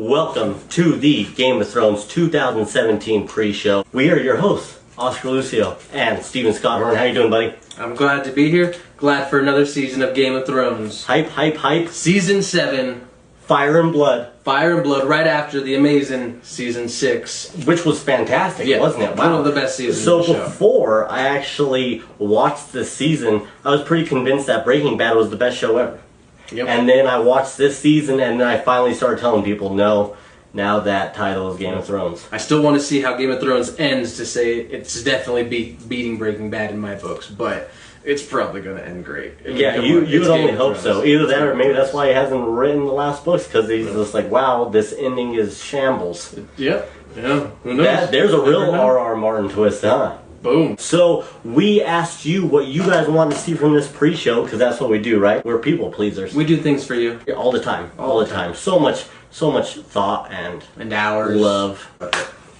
Welcome to the Game of Thrones 2017 pre-show. We are your hosts, Oscar Lucio and Steven Scott Horn. How you doing, buddy? I'm glad to be here. Glad for another season of Game of Thrones. Hype, hype, hype. Season 7. Fire and Blood. Fire and Blood, right after the amazing Season 6. Which was fantastic, wasn't it? Wow. One of the best seasons So of the show. before I actually watched this season, I was pretty convinced that Breaking Bad was the best show ever. Yep. And then I watched this season, and then I finally started telling people, no, now that title is Game of Thrones. I still want to see how Game of Thrones ends to say it's definitely beating Breaking Bad in my books, but it's probably going to end great. Yeah, you would only hope so. Either that or maybe that's why he hasn't written the last books, because he's just like, wow, this ending is shambles. Yep. Yeah, who knows? There's a real R.R. Martin twist, huh? Boom. So, we asked you what you guys want to see from this pre-show, because that's what we do, right? We're people pleasers. We do things for you. All the time. All the time. So much thought and hours. Love.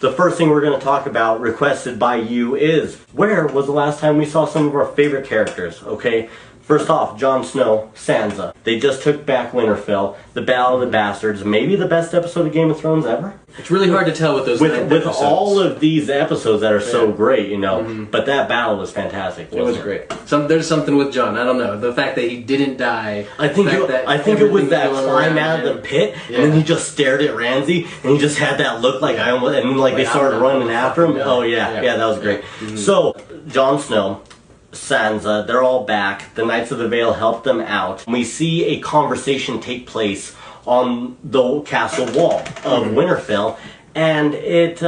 The first thing we're going to talk about, requested by you, is where was the last time we saw some of our favorite characters, okay? First off, Jon Snow, Sansa. They just took back Winterfell, the Battle of the Bastards, maybe the best episode of Game of Thrones ever. It's really hard to tell with those With all of these episodes that are so great, you know, but that battle was fantastic. It was great. There's something with Jon. I don't know. The fact that he didn't die. I think it was that climb out of the pit, and then he just stared at Ramsay, and he just had that look like I almost, and like they started running after him. Oh yeah, that was great. So Jon Snow, Sansa, they're all back. The Knights of the Vale helped them out. We see a conversation take place on the castle wall of Winterfell, and it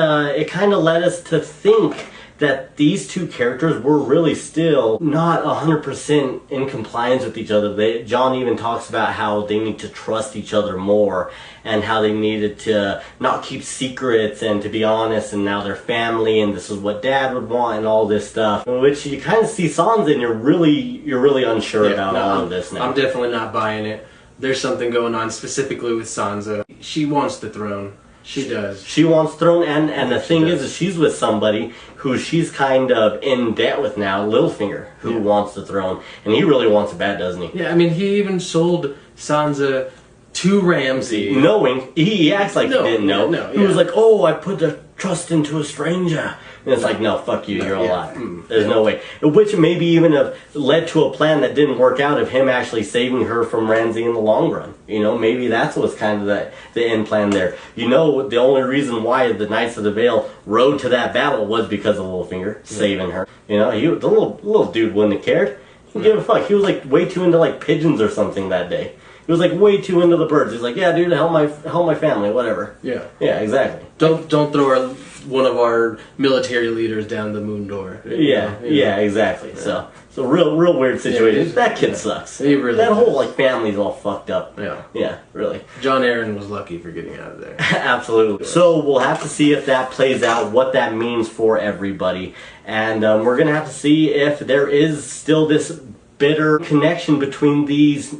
kind of led us to think that these two characters were really still not 100% in compliance with each other. Jon even talks about how they need to trust each other more, and how they needed to not keep secrets and to be honest, and now they're family, and this is what Dad would want, and all this stuff. Which you kind of see Sansa, and you're really unsure about all of this now. I'm definitely not buying it. There's something going on specifically with Sansa. She wants the throne. She does. She wants throne, and the thing is she's with somebody who she's kind of in debt with now, Littlefinger, who wants the throne, and he really wants it bad, doesn't he? Yeah, I mean, he even sold Sansa to Ramsay. Knowing, he acts like he didn't know. He was like, oh, I put the trust into a stranger. And it's like, no, fuck you, you're alive. There's no way. Which maybe even have led to a plan that didn't work out of him actually saving her from Ramsay in the long run. You know, maybe that's what's kind of the end plan there. You know, the only reason why the Knights of the Vale rode to that battle was because of Littlefinger saving her. You know, the little dude wouldn't have cared. He didn't give a fuck. He was like way too into like pigeons or something that day. He was like way too into the birds. He's like, yeah, dude, help my family, whatever. Yeah, exactly. Don't throw one of our military leaders down the moon door. Yeah, exactly. Yeah. So real weird situation. Yeah, that kid sucks. He really that whole like family's all fucked up. Yeah, really. Jon Arryn was lucky for getting out of there. Absolutely. So we'll have to see if that plays out, what that means for everybody, and we're gonna have to see if there is still this bitter connection between these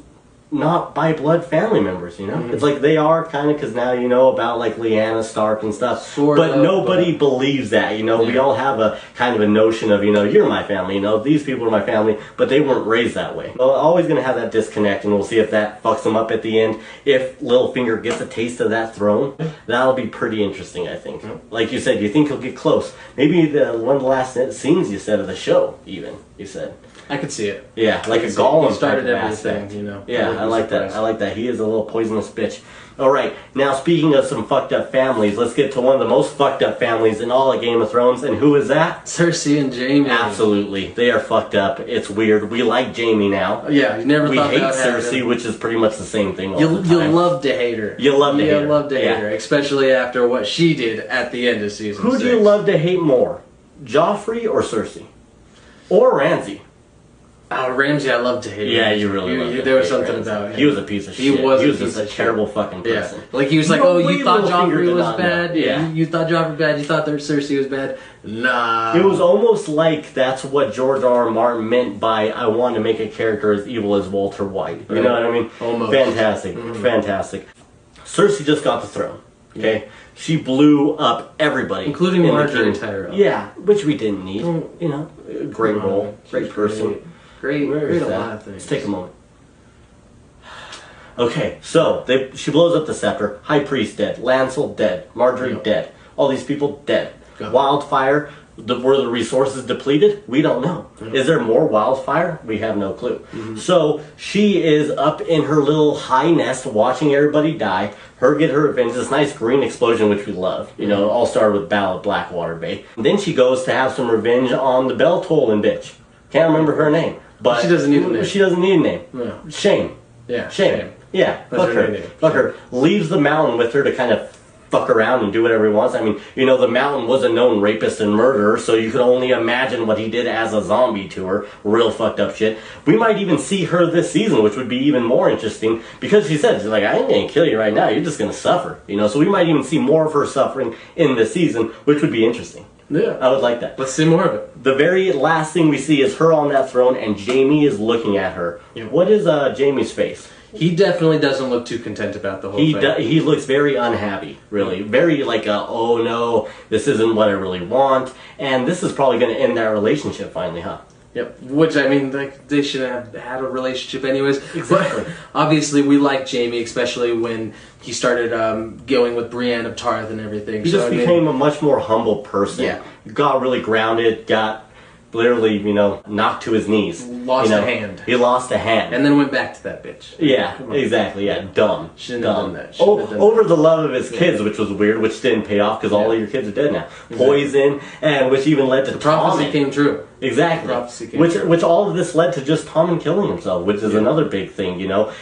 not by blood family members, you know? It's like they are kind of, because now you know about like Lyanna Stark and stuff, but nobody believes that, you know? We all have a kind of a notion of, you know, you're my family, you know, these people are my family, but they weren't raised that way. Well, always going to have that disconnect, and we'll see if that fucks them up at the end. If Littlefinger gets a taste of that throne, that'll be pretty interesting, I think. Like you said, you think he'll get close. Maybe one of the last scenes you said of the show, even, you said. I could see it. Yeah, like a Gollum. He started everything, you know. Yeah, I like that. I like that. He is a little poisonous bitch. All right, now speaking of some fucked up families, let's get to one of the most fucked up families in all of Game of Thrones, and who is that? Cersei and Jaime. Absolutely, they are fucked up. It's weird. We like Jaime now. Yeah, you never thought about We hate Cersei, which is pretty much the same thing. You'll love to hate her. You love to hate her, especially after what she did at the end of season 6. Who do you love to hate more, Joffrey or Cersei, or Ramsay? Oh, Ramsay, I love to hate. Yeah, you really love him. There was something about him. He was a piece of shit. He was just a terrible fucking person. Yeah. Like he was like, oh, you thought Joffrey was bad? Yeah. You thought Joffrey was bad? You thought that Cersei was bad? Nah. It was almost like that's what George R.R. Martin meant by I want to make a character as evil as Walter White. You know what I mean? Almost. Fantastic. Fantastic. Cersei just got the throne. Okay? She blew up everybody. Including Marjorie Tyrell. Yeah, which we didn't need. You know, great role. Great person. Great a lot of things. Let's take a moment. Okay, so she blows up the scepter. High Priest dead. Lancel dead. Marjorie dead. All these people dead. Wildfire, were the resources depleted? We don't know. Is there more wildfire? We have no clue. So she is up in her little high nest watching everybody die. Her get her revenge. This nice green explosion, which we love. You know, all started with Battle of Blackwater Bay. And then she goes to have some revenge on the bell tolling bitch. Can't remember her name. But she doesn't need a name. She doesn't need a name. No. Shame. Yeah. Shame. Yeah. Fuck her. Name. Fuck her. Leaves the mountain with her to kind of fuck around and do whatever he wants. I mean, you know, the Mountain was a known rapist and murderer, so you could only imagine what he did as a zombie to her. Real fucked up shit. We might even see her this season, which would be even more interesting, because she said, she's like, I ain't gonna kill you right now, you're just gonna suffer. You know, so we might even see more of her suffering in this season, which would be interesting. Yeah. I would like that. Let's see more of it. The very last thing we see is her on that throne, and Jaime is looking at her. Yep. What is Jaime's face? He definitely doesn't look too content about the whole thing. He looks very unhappy, really. Very like, oh no, this isn't what I really want. And this is probably going to end that relationship finally, huh? Yep. Which, I mean, like, they should have had a relationship anyways. Exactly. But obviously, we like Jaime, especially when he started going with Brienne of Tarth and everything. He just became a much more humble person. Yeah. Got really grounded, got literally, you know, knocked to his knees. Lost a hand. He lost a hand. And then went back to that bitch. Yeah, exactly. Yeah, dumb. Shouldn't dumb. have done that. Over the love of his kids, which was weird, which didn't pay off because all of your kids are dead now. Poison, and which even led to the prophecy Tommen. came true. Exactly. Prophecy came Which true. which all of this led to just Tommen killing himself, which is another big thing, you know.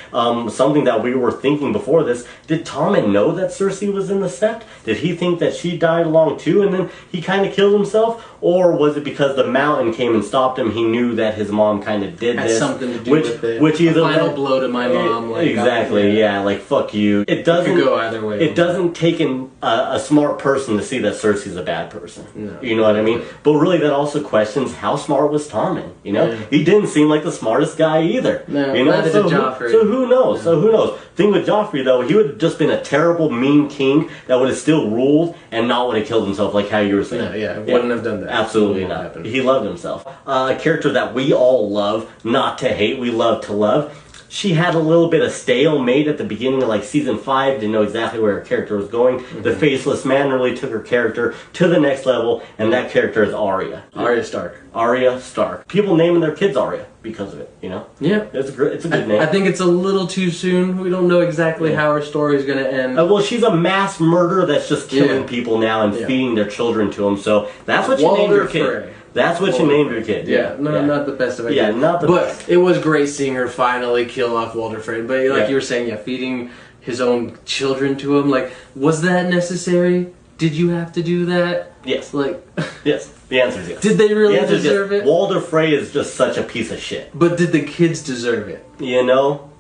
Something that we were thinking before this. Did Tommen know that Cersei was in the Sept? Did he think that she died along too, and then he kind of killed himself? Or was it because the Mountain came and stopped him? He knew that his mom kind of did Had this, something to do with it. Which either a final blow to my mom. Like, exactly. Yeah, like fuck you. It doesn't could go either way. It doesn't take a smart person to see that Cersei's a bad person. No. You know what I mean? But really, that also questions how smart was Tommen. You know, Yeah. he didn't seem like the smartest guy either. No, you know, neither did Joffrey. So who knows? So who knows? Thing with Joffrey though, he would have just been a terrible, mean king that would have still ruled and not would have killed himself, like how you were saying. No, yeah, wouldn't have done that. Absolutely Wouldn't not. happen. He loved himself. A character that we all love, not to hate, we love to love. She had a little bit of stalemate at the beginning of like season 5, didn't know exactly where her character was going. The Faceless Man really took her character to the next level, and that character is Arya. Arya Stark. Arya Stark. People naming their kids Arya because of it, you know? Yeah. It's a good name. I think it's a little too soon. We don't know exactly how her story is going to end. Well, she's a mass murderer that's just killing people now and feeding their children to them, so that's what you named your kid. Frey. That's what you named your kid. Yeah, not the best of ideas. Yeah, not the best. But it was great seeing her finally kill off Walder Frey. But like you were saying, feeding his own children to him. Like, was that necessary? Did you have to do that? Yes. Like, yes. The answer is yes. Did they really the answer deserve is yes. it? Walder Frey is just such a piece of shit. But did the kids deserve it? You know.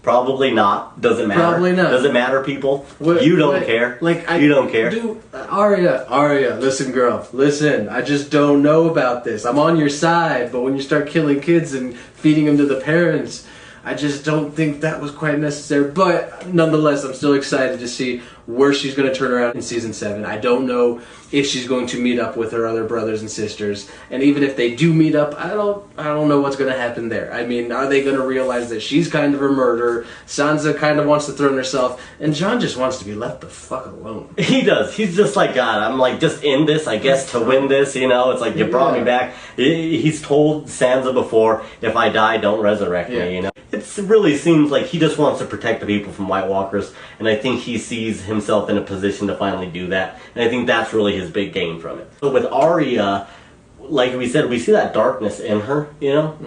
Probably not. Does it matter? Probably not. Does it matter, people? You don't care. You don't care. Dude, Arya, listen, girl, listen. I just don't know about this. I'm on your side, but when you start killing kids and feeding them to the parents, I just don't think that was quite necessary. But nonetheless, I'm still excited to see where she's going to turn around in season 7. I don't know if she's going to meet up with her other brothers and sisters, and even if they do meet up, I don't know what's going to happen there. I mean, are they going to realize that she's kind of a murderer? Sansa kind of wants to throw herself, and Jon just wants to be left the fuck alone. He does. He's just like, God, I'm like just in this, I guess, to win this. You know, it's like you brought me back. He's told Sansa before, if I die, don't resurrect me. You know, it really seems like he just wants to protect the people from White Walkers, and I think he sees himself in a position to finally do that. And I think that's really his big gain from it. But with Arya, like we said, we see that darkness in her, you know?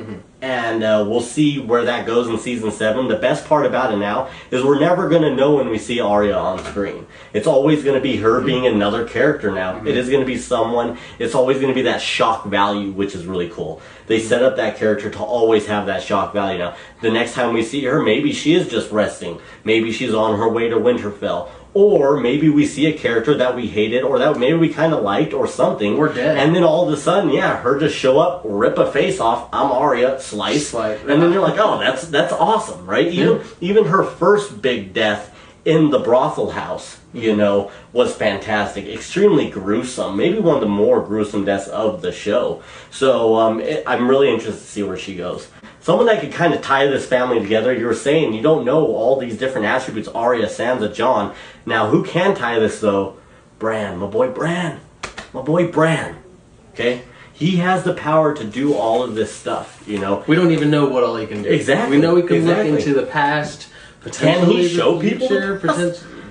And we'll see where that goes in season 7. The best part about it now is we're never going to know when we see Arya on screen. It's always going to be her being another character now. It is going to be someone. It's always going to be that shock value, which is really cool. They set up that character to always have that shock value now. The next time we see her, maybe she is just resting. Maybe she's on her way to Winterfell. Or maybe we see a character that we hated or that maybe we kind of liked or something. We're dead. And then all of a sudden, her just show up, rip a face off, I'm Arya, slice. And then you're like, oh, that's awesome, right? Even her first big death in the brothel house, you know, was fantastic. Extremely gruesome. Maybe one of the more gruesome deaths of the show. So I'm really interested to see where she goes. someone that could kind of tie this family together. You were saying you don't know all these different attributes, Arya, Sansa, Jon. Now, who can tie this, though? Bran, my boy Bran. My boy Bran. Okay? He has the power to do all of this stuff, you know? We don't even know what all he can do. Exactly. We know he can look into the past, Can he show people?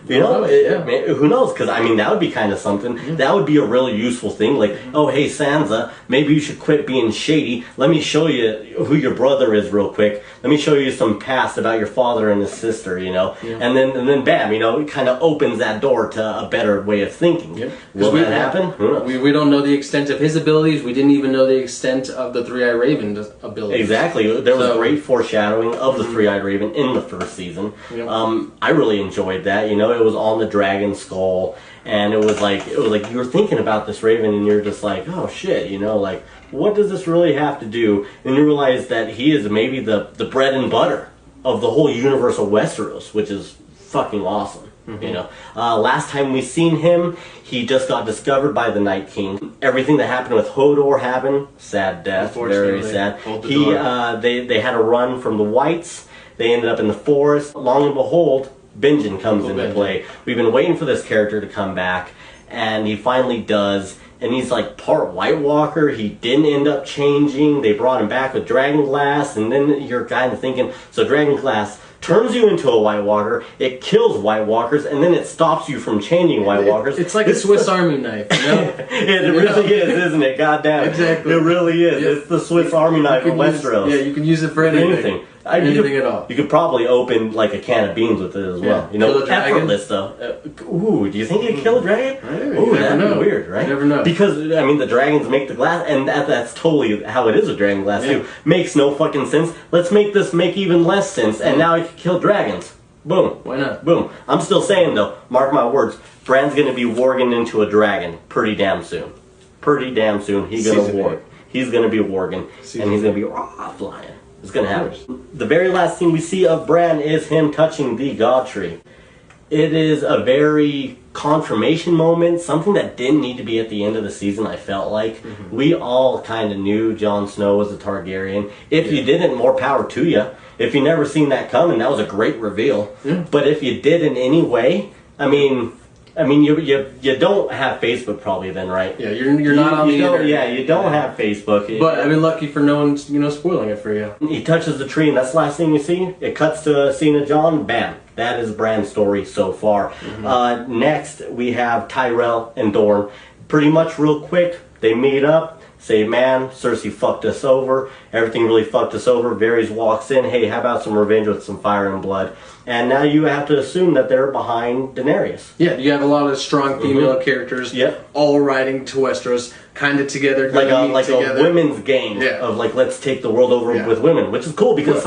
You know, who knows? Because, I mean, that would be kind of something. Yeah. That would be a really useful thing. Like, oh, hey, Sansa, maybe you should quit being shady. Let me show you who your brother is real quick. Let me show you some past about your father and his sister, you know? Yeah. And then, bam, you know, it kind of opens that door to a better way of thinking. Yeah. Will that happen? Who knows? We don't know the extent of his abilities. We didn't even know the extent of the Three-Eyed Raven's abilities. Exactly. There was great foreshadowing of the Three-Eyed Raven in the first season. Yep. I really enjoyed that, you know? It was on the dragon skull, and it was like you were thinking about this raven, and you're just like, oh shit, you know, like, what does this really have to do? And you realize that he is maybe the bread and butter of the whole universe of Westeros, which is fucking awesome. You know, last time we seen him, he just got discovered by the Night King. Everything that happened with Hodor happened. Sad death, very sad. They had a run from the Whites. They ended up in the forest. Long and behold, Benjen comes into play. We've been waiting for this character to come back, and he finally does. And he's like part White Walker. He didn't end up changing. They brought him back with Dragonglass, and then you're kind of thinking, so Dragonglass turns you into a White Walker, it kills White Walkers, and then it stops you from changing White Walkers. It's like a Swiss Army knife, you know? It really is, isn't it? God damn it. Exactly. It really is. Yeah. It's the Swiss Army knife of Westeros. Yeah, you can use it for anything. Anything at all. You could probably open like a can of beans with it as well. You know, effortless though. Ooh, do you think you could kill a dragon? Ooh, that'd be weird, right? You never know. Because I mean, the dragons make the glass, and that's totally how it is with dragon glass too. Makes no fucking sense. Let's make this make even less sense, and now you can kill dragons. Boom. Why not? Boom. I'm still saying though, mark my words, Bran's gonna be warging into a dragon pretty damn soon. Pretty damn soon. He's gonna warg. He's gonna be warging, and he's gonna be flying. It's gonna happen. The very last thing we see of Bran is him touching the God Tree. It is a very confirmation moment, something that didn't need to be at the end of the season, I felt like. We all kind of knew Jon Snow was a Targaryen. If you didn't, more power to you. If you never seen that coming, that was a great reveal. But if you did in any way, I mean, you don't have Facebook probably then, right? Yeah, you're not on the internet. Yeah, you don't have Facebook. But I mean, lucky for no one, spoiling it for you. He touches the tree, and that's the last thing you see. It cuts to a scene of Jon. Bam. That is Bran's story so far. Next, we have Tyrell and Dorne. Pretty much real quick, they meet up. Say, man, Cersei fucked us over. Everything really fucked us over. Varys walks in. Hey, how about some revenge with some fire and blood? And now you have to assume that they're behind Daenerys. Yeah, you have a lot of strong female characters all riding to Westeros, kind of together. Like a women's game of like, let's take the world over with women, which is cool because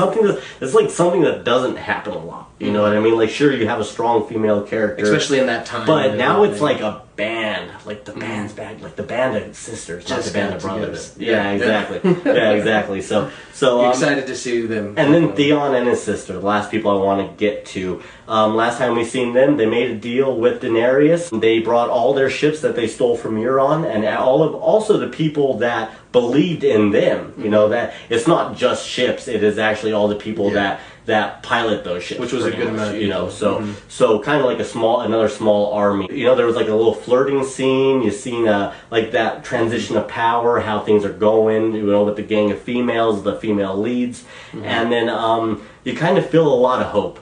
it's like something that doesn't happen a lot. You know what I mean? Like, sure, you have a strong female character. Especially in that time. But now it's like a band. Like the band's back. Like the band of sisters, not the band of brothers. Yeah, exactly. Yeah, exactly. So you're excited to see them. And then Theon and his sister, the last people I want to get to. Last time we seen them, they made a deal with Daenerys. They brought all their ships that they stole from Euron, and also the people that believed in them. You know, that it's not just ships; it is actually all the people that pilot those ships, which was a good amount. You know, so kind of like another small army. You know, there was like a little flirting scene. You seen like that transition of power, how things are going. You know, with the gang of females, the female leads, and then you kind of feel a lot of hope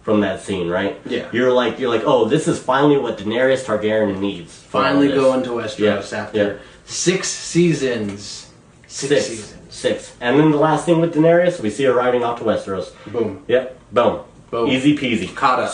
from that scene, right? Yeah. You're like, oh, this is finally what Daenerys Targaryen needs. Finally going to Westeros after 6 seasons. 6 seasons. 6. And then the last thing with Daenerys, we see her riding off to Westeros. Boom. Yep. Boom. Easy peasy. Caught up.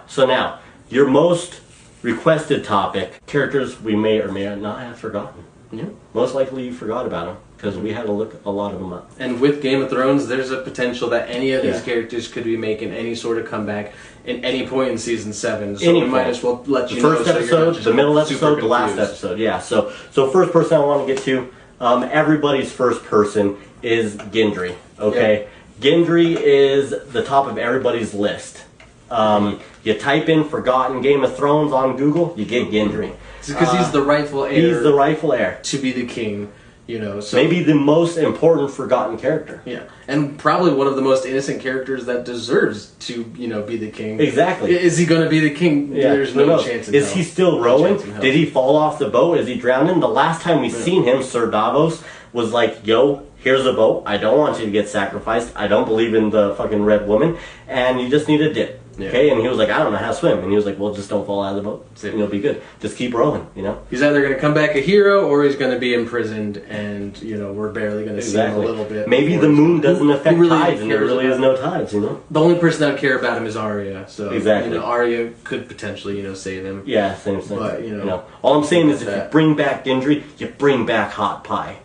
So now, your most requested topic, characters we may or may not have forgotten. Yeah. Most likely you forgot about them because we had to look a lot of them up. And with Game of Thrones, there's a potential that any of these characters could be making any sort of comeback at any point in season 7. So we might as well let you know. The first episode, the middle episode, the last episode. Yeah. So first person I want to get to, everybody's first person is Gendry. Okay. Yeah. Gendry is the top of everybody's list. You type in "forgotten Game of Thrones" on Google, you get Gendry. Because he's the rightful heir. He's the rightful heir to be the king. You know, so maybe the most important forgotten character. yeah, and probably one of the most innocent characters that deserves to, you know, be the king. Exactly. Is he going to be the king? Yeah. There's no chance in Is hell. he still No rowing? chance in hell. Did he fall off the boat? Is he drowning? The last time we seen him, Sir Davos was like, "Yo, here's a boat. I don't want you to get sacrificed. I don't believe in the fucking red woman, and you just need a dip." Yeah. Okay, and he was like, "I don't know how to swim," and he was like, "Well, just don't fall out of the boat, and you'll be good. Just keep rowing, you know." He's either going to come back a hero or he's going to be imprisoned, and you know we're barely going to see him a little bit. Maybe before the he's moon gone. doesn't affect Who really tides, and there cares really about is no tides, you know. The only person that would care about him is Arya. So Exactly. you know, Arya could potentially, you know, save him. Yeah, same thing. But, you know, all I'm saying is, if you that. bring back Gendry, you bring back Hot Pie.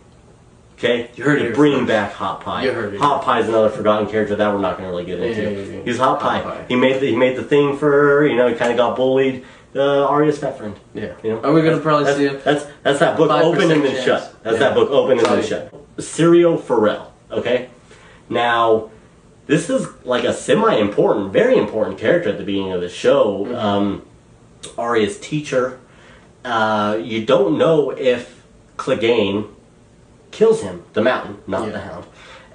Okay, You heard it here bring first. back Hot Pie. You heard it Hot Pie is another forgotten character that we're not going to really get into. Yeah. He's Hot Pie. Hot Pie. He made the thing for, you know, he kind of got bullied. Arya's fat friend. Yeah. You know, Are we going to probably see him? that's that book 5% open and then chance. shut. That's Yeah. that book open and then Sorry. shut. Syrio Forel. Okay, now this is like a semi-important, very important character at the beginning of the show. Arya's teacher. You don't know if Clegane kills him, the mountain, not the hound.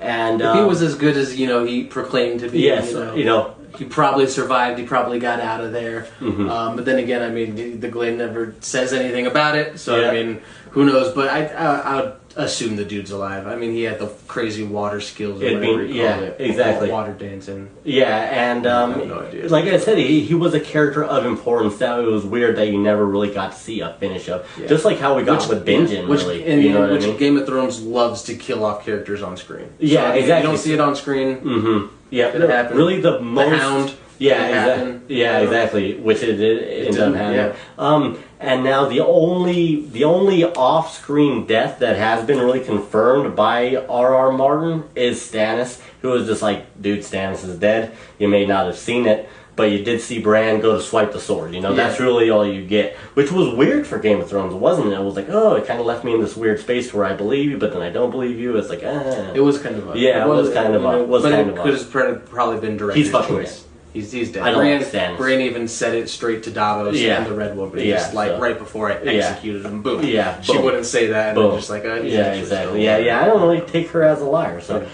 And If he was as good as, you know, he proclaimed to be, yes, you know, he probably survived. He probably got out of there. But then again, I mean, the Glen never says anything about it. So Yeah. I mean, who knows? But I would assume the dude's alive. I mean, he had the crazy water skills or It'd whatever be- you yeah, call it. exactly. Water dancing. yeah, and I have no idea. like I said, he was a character of importance. That it was weird that you never really got to see a finish of. Yeah. Just like how we got with Benjen, Which, really. and, You know what which I mean? Game of Thrones loves to kill off characters on screen. Yeah, I mean, exactly. You don't see it on screen. Mm-hmm. Yeah, It happened. really the most. Hound. Yeah, It happened. Yeah, exactly. Which it ended up didn't, happening. yeah. And now the only off-screen death that has been really confirmed by R.R. Martin is Stannis, who was just like, dude, Stannis is dead. You may not have seen it, but you did see Bran go to swipe the sword. You know, that's really all you get, which was weird for Game of Thrones, wasn't it? It was like, oh, it kind of left me in this weird space where I believe you, but then I don't believe you. It's like, It was kind of odd. Yeah, it was kind of odd. But it could have probably been director's He's fucking choice. dead. He's dead. I don't like Stannis. Bran even said it straight to Davos Yeah. and the Red Woman. Yeah, Just like so- right before I executed him. Boom. Yeah, She boom. wouldn't say that. And Boom. then just like, he's Yeah, actually exactly. still Yeah. I don't really take her as a liar. So,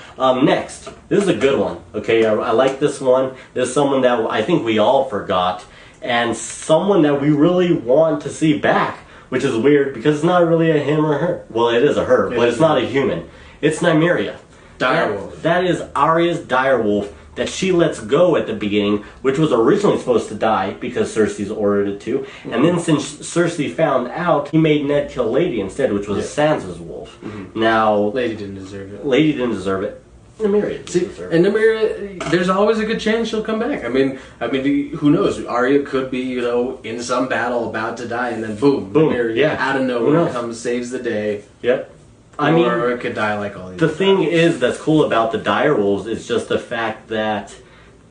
next, this is a good one. Okay, I like this one. This is someone that I think we all forgot, and someone that we really want to see back, which is weird because it's not really a him or her. Well, it is a her, but it's not a human. It's Nymeria. Direwolf. That is Arya's direwolf that she lets go at the beginning, which was originally supposed to die because Cersei's ordered it to. And then since Cersei found out, he made Ned kill Lady instead, which was Sansa's wolf. Now, Lady didn't deserve it. Lady didn't deserve it. Nymeria didn't See, deserve it. and Nymeria, there's always a good chance she'll come back. I mean, who knows? Arya could be, you know, in some battle about to die, and then boom, Boom, Nymeria yeah. out of Who nowhere knows? comes, saves the day. Yep. I mean, or it could die like all these. the other thing battles. is that's cool about the direwolves is just the fact that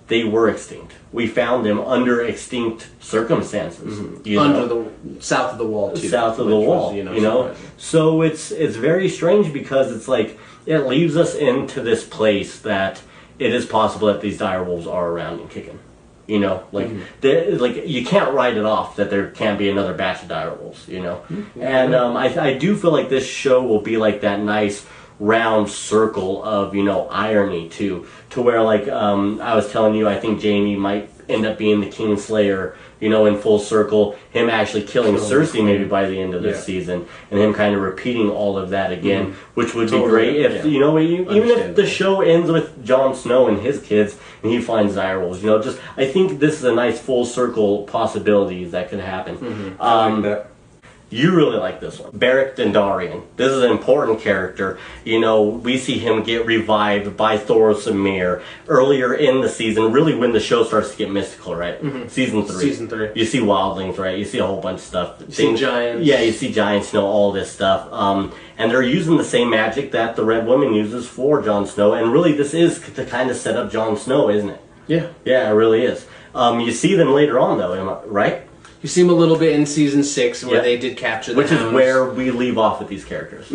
they were extinct. We found them under extinct circumstances. You know? under the south of the wall too. South of the which wall, was, you know. surprising. So it's very strange because it's like it leaves us into this place that it is possible that these direwolves are around and kicking. You know, like like you can't write it off that there can't be another batch of direwolves. You know, and I do feel like this show will be like that nice round circle of, you know, irony too, to where like I was telling you, I think Jaime might end up being the Kingslayer, you know, in full circle, him actually killing Cersei maybe by the end of this season, and him kind of repeating all of that again, which would be great if, you know, even if the show ends with Jon Snow and his kids and he finds direwolves, you know, just I think this is a nice full circle possibilities that could happen. I like that. You really like this one. Beric Dondarrion. This is an important character. You know, we see him get revived by Thoros of Myr earlier in the season, really when the show starts to get mystical, right? Season 3. Season 3. You see wildlings, right? You see a whole bunch of stuff. You see giants. Yeah, you see giants, you know, all this stuff. And they're using the same magic that the Red Woman uses for Jon Snow. And really, this is to kind of set up Jon Snow, isn't it? Yeah. Yeah, it really is. You see them later on, though, right? You see him a little bit in season 6 where Yeah. they did capture the Which is hounds. where we leave off with these characters.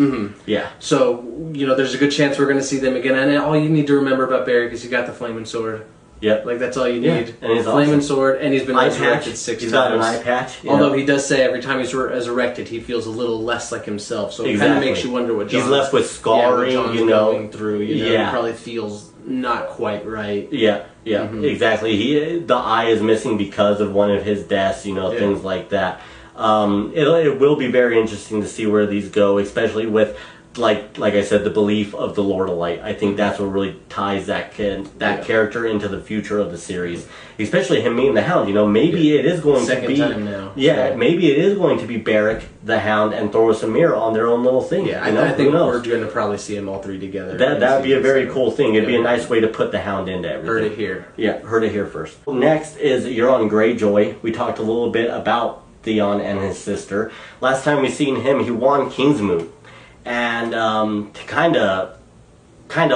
Yeah. So, you know, there's a good chance we're going to see them again. And all you need to remember about Beric is he got the flaming sword. Yep. Like that's all you Yeah, need. and he's flaming awesome. sword, and he's been Eye patch. resurrected 6 He's times. got an eye patch. you Although know. he does say every time he's resurrected, he feels a little less like himself. So it kind of Exactly. makes you wonder what He's John's, left with scarring, what John's you know. going through. You know, Yeah. he probably feels not quite right. Yeah, exactly. The eye is missing because of one of his deaths, you know, Yeah. things like that. It will be very interesting to see where these go, especially with, like I said, the belief of the Lord of Light. I think that's what really ties that character into the future of the series, especially him meeting the Hound. You know, maybe it is going to Second be time now. Yeah, So- maybe it is going to be Barrick, the Hound, and Thoros and Mira on their own little thing. Yeah, you know? I think Who knows? we're going to probably see them all three together. That would be a very cool thing. It'd be a Yeah. nice way to put the Hound into everything. Heard it here. Yeah, heard it here first. Next is Euron Greyjoy. We talked a little bit about Theon and his sister. Last time we seen him, he won Kingsmoot, and to kind of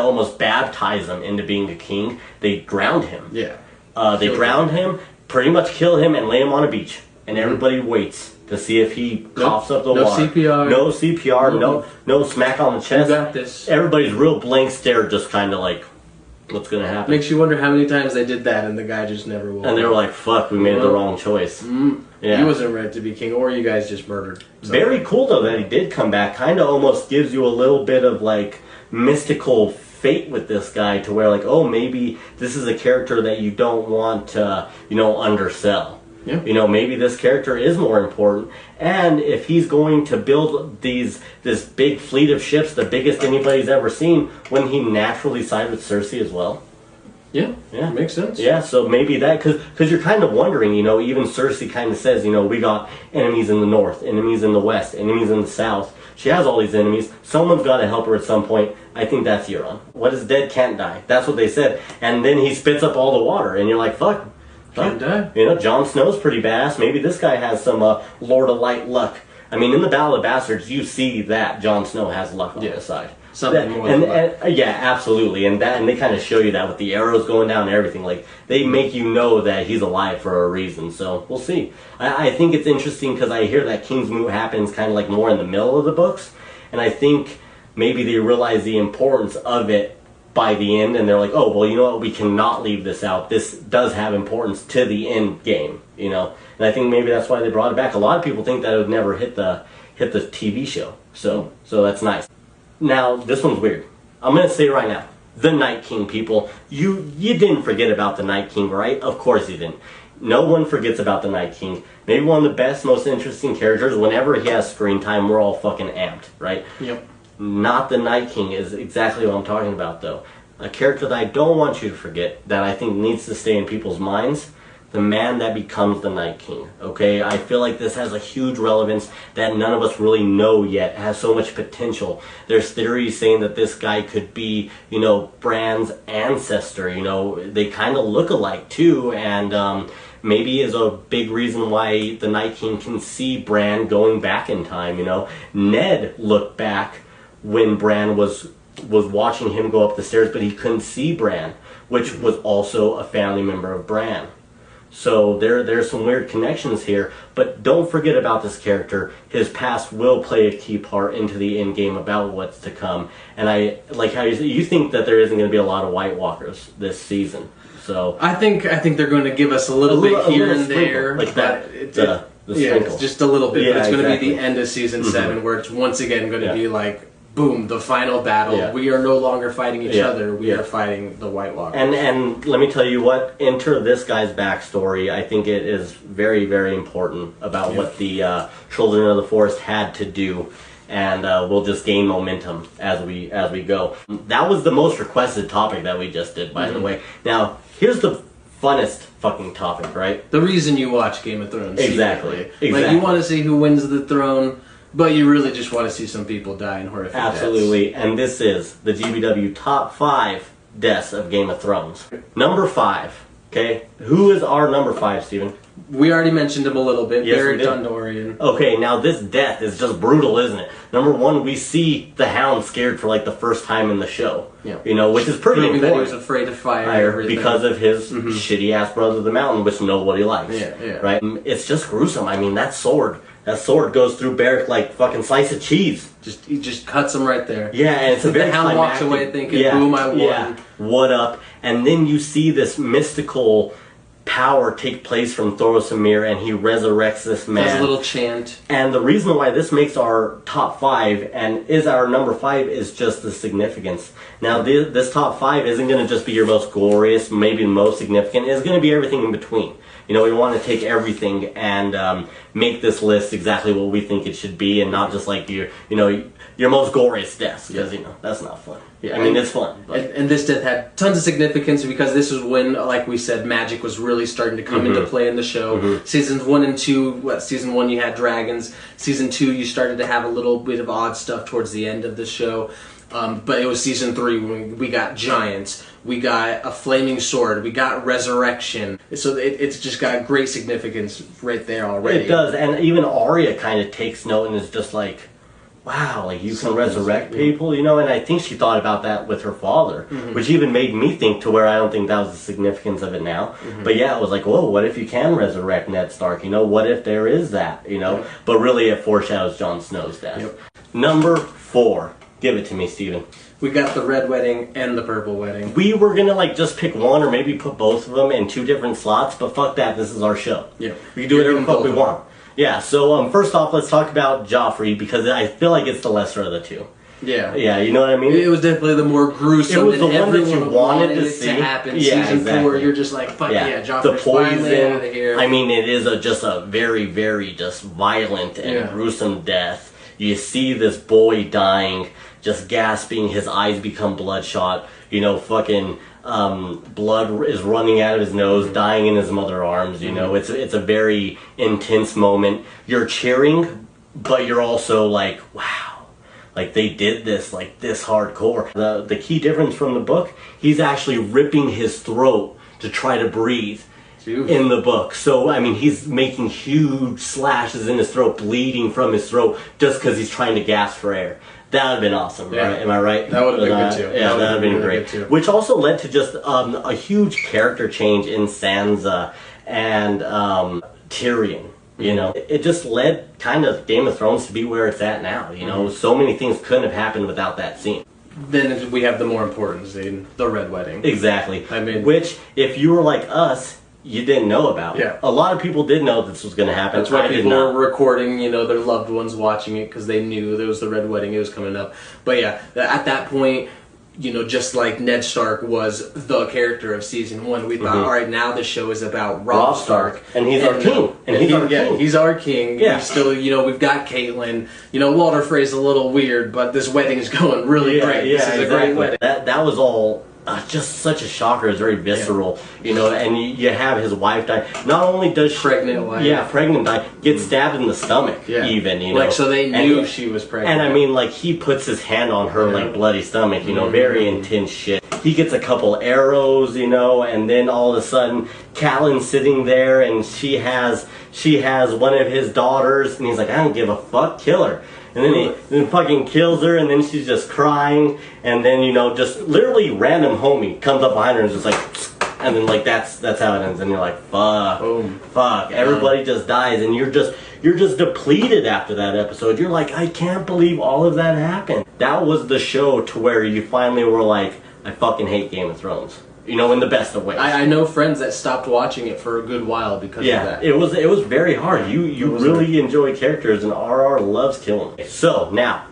almost baptize him into being the king, they drowned him. Yeah. They Killed drowned him, pretty much kill him, and lay him on a beach. And everybody waits to see if he coughs up the No water. CPR. No CPR. No smack on the You chest. got this. Everybody's real blank stare, just kind of like, what's gonna happen? Makes you wonder how many times they did that and the guy just never woke And they were up. like, fuck, we made the wrong choice. Yeah. He wasn't right to be king, or you guys just murdered. So- Very cool, though, that he did come back. Kind of almost gives you a little bit of, like, mystical fate with this guy to where, like, oh, maybe this is a character that you don't want to, you know, undersell. Yeah. You know, maybe this character is more important. And if he's going to build this big fleet of ships, the biggest anybody's ever seen, wouldn't he naturally side with Cersei as well? Yeah, Yeah. makes sense. Yeah, so maybe that, because you're kind of wondering, you know, even Cersei kind of says, you know, we got enemies in the north, enemies in the west, enemies in the south. She has all these enemies. Someone's got to help her at some point. I think that's Euron. What is dead can't die. That's what they said. And then he spits up all the water, and you're like, fuck. Can't die. You know, Jon Snow's pretty badass. Maybe this guy has some Lord of Light luck. I mean, in the Battle of Bastards, you see that Jon Snow has luck on his side. Something more than luck. Yeah, absolutely. And they kind of show you that with the arrows going down and everything. Like, they make you know that he's alive for a reason. So, we'll see. I think it's interesting because I hear that Kingsmoot happens kind of like more in the middle of the books. And I think maybe they realize the importance of it by the end, and they're like, oh, well, you know what, we cannot leave this out. This does have importance to the end game, you know. And I think maybe that's why they brought it back. A lot of people think that it would never hit the TV show, so that's nice. Now, this one's weird. I'm gonna say it right now. The Night King, people. You didn't forget about the Night King, right? Of course you didn't. No one forgets about the Night King. Maybe one of the best, most interesting characters. Whenever he has screen time, we're all fucking amped, right? Yep. Not the Night King is exactly what I'm talking about, though. A character that I don't want you to forget, that I think needs to stay in people's minds, the man that becomes the Night King, okay? I feel like this has a huge relevance that none of us really know yet. It has so much potential. There's theories saying that this guy could be, you know, Bran's ancestor, you know? They kind of look alike, too, and maybe is a big reason why the Night King can see Bran going back in time, you know? Ned looked back when Bran was watching him go up the stairs, but he couldn't see Bran, which was also a family member of Bran. So there's some weird connections here, but don't forget about this character. His past will play a key part into the end game about what's to come. And I like how you think that there isn't going to be a lot of White Walkers this season. So I think they're going to give us a little bit here and there, like but that. The yeah, sprinkle. just a little bit. Yeah, But it's going to exactly. be the end of season 7, where it's once again going to Yeah. be like, boom, the final battle. Yeah. We are no longer fighting each Yeah. other. We Yeah. are fighting the White Walkers. And let me tell you what, enter this guy's backstory. I think it is very, very important about what the Children of the Forest had to do, and we'll just gain momentum as we go. That was the most requested topic that we just did, by the way. Now, here's the funnest fucking topic, right? The reason you watch Game of Thrones. Exactly. secretly. Like, Exactly. you want to see who wins the throne, but you really just want to see some people die in horrific deaths. Absolutely, and this is the GBW top 5 deaths of Game of Thrones. Number 5, okay? Who is our number 5, Steven? We already mentioned him a little bit. Yes, Beric we did. Dondarrion. Okay, now this death is just brutal, isn't it? Number one, we see the Hound scared for like the first time in the show. Yeah. You know, which is pretty Proving that he was important. afraid of fire and everything. Because of his shitty ass brother of the mountain, which nobody likes. Yeah, yeah. Right? It's just gruesome. I mean, that sword goes through Beric like fucking slice of cheese. He just cuts him right there. Yeah, and it's a very The Hound walks climactic- away thinking, boom, I won. Yeah, what up? And then you see this mystical power take place from Thoros Amir, and he resurrects this man. Does a little chant. And the reason why this makes our top 5 and is our number 5 is just the significance. Now, this top 5 isn't going to just be your most glorious, maybe the most significant. It's going to be everything in between. You know, we want to take everything and make this list exactly what we think it should be, and not just like your most glorious deaths, because that's not fun. Yeah, I mean, it's fun. But. And this death had tons of significance because this was when, like we said, magic was really starting to come into play in the show. Seasons 1 and 2, season 1 you had dragons. Season 2 you started to have a little bit of odd stuff towards the end of the show. But it was season 3 when we got giants, we got a flaming sword, we got resurrection. So it's just got great significance right there already. It does, and even Arya kind of takes note and is just like, wow, like you can resurrect people, you know, and I think she thought about that with her father, which even made me think to where I don't think that was the significance of it now. But yeah, it was like, whoa, what if you can resurrect Ned Stark, you know, what if there is that, you know? But really it foreshadows Jon Snow's death. Number 4, give it to me, Steven. We got the red wedding and the purple wedding. We were gonna like just pick one or maybe put both of them in 2 different slots, but fuck that, this is our show. Yeah. We can do whatever the fuck we want. Yeah, so first off, let's talk about Joffrey, because I feel like it's the lesser of the 2. Yeah. Yeah, you know what I mean? It was definitely the more gruesome. It was the and one that you everyone wanted to it see. to happen. Yeah, Season 4, exactly. you're just like, fuck yeah, the Joffrey's finally out of poison. here. I mean, it is just a very, very just violent and gruesome death. You see this boy dying, just gasping, his eyes become bloodshot, you know, fucking blood is running out of his nose, dying in his mother's arms, you know. It's a very intense moment. You're cheering, but you're also like, wow, like they did this, like this hardcore. The key difference from the book, he's actually ripping his throat to try to breathe. In the book. So, I mean, he's making huge slashes in his throat, bleeding from his throat, just because he's trying to gasp for air. That would have been awesome, right? Am I right? That would have been good too. Yeah, that would have been great. Too. Which also led to just a huge character change in Sansa and Tyrion. You know, it just led kind of Game of Thrones to be where it's at now. You know, so many things couldn't have happened without that scene. Then we have the more important scene, the red wedding. Exactly. I mean, which, if you were like us, you didn't know about. Yeah. A lot of people did know this was going to happen. That's why people were recording, you know, their loved ones watching it because they knew there was the red wedding, it was coming up. But yeah, at that point, you know, just like Ned Stark was the character of season 1, we thought, all right, now the show is about Robb Stark. And he's our king. And he's our king. He's our king. Yeah. We still, you know, we've got Caitlyn. You know, Walder Frey's a little weird, but this wedding is going really great. Yeah, this is a great wedding. That was all just such a shocker. It's very visceral, you know. And you have his wife die. Not only does pregnant wife, pregnant die, get stabbed in the stomach, even, you know. Like, so they knew she was pregnant. And I mean, like, he puts his hand on her like bloody stomach, you know, very intense shit. He gets a couple arrows, you know, and then all of a sudden, Catelyn's sitting there, and she has one of his daughters, and he's like, I don't give a fuck, kill her. And then he fucking kills her, and then she's just crying, and then, you know, just literally random homie comes up behind her and just like, and then like that's how it ends, and you're like, fuck, boom, fuck, everybody just dies, and you're just depleted after that episode. You're like, I can't believe all of that happened. That was the show to where you finally were like, I fucking hate Game of Thrones. You know, in the best of ways. I know friends that stopped watching it for a good while because of that. it was very hard. You really enjoy characters, and RR loves killing them. So now,